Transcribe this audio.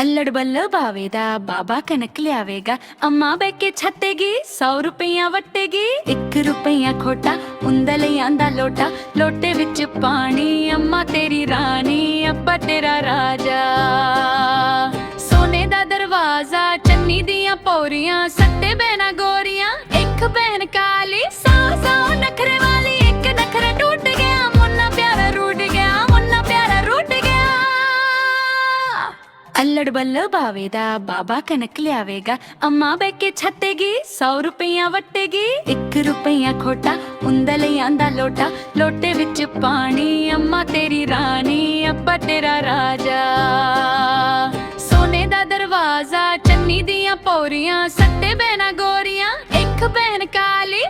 अल्लड़ बल्ल भावेदा बाबा कनक लियावेगा। अम्मा बैके छत्तेगी 100 रुपया वट्टेगी। 1 रुपया खोटा उंदा लई आंदा लोटा, लोटे विच पानी अम्मा तेरी रानी अब्बा तेरा राजा। सोने दा दरवाजा चन्नी दियां पौरियां, सट्टे बहना गोरियां एक बहन काली। 100 नखरे वाली एक नखरा टूट गया, मुन्ना प्यारा रूठ गया, मुन्ना प्यारा रूठ गया। अल्लड़ बल्ल भावेदा बाबा कनक लियावेगा। अम्मा बैके छत्तेगी 100 रुपया वट्टेगी। 1 रुपया खोटा उंदा लई आंदा लोटा, लोटे विच पानी अम्मा तेरी रानी अब्बा तेरा राजा। सोने दा दरवाजा चन्नी दियां पौरियां, सट्टे बहना गोरियां एक बहन काली।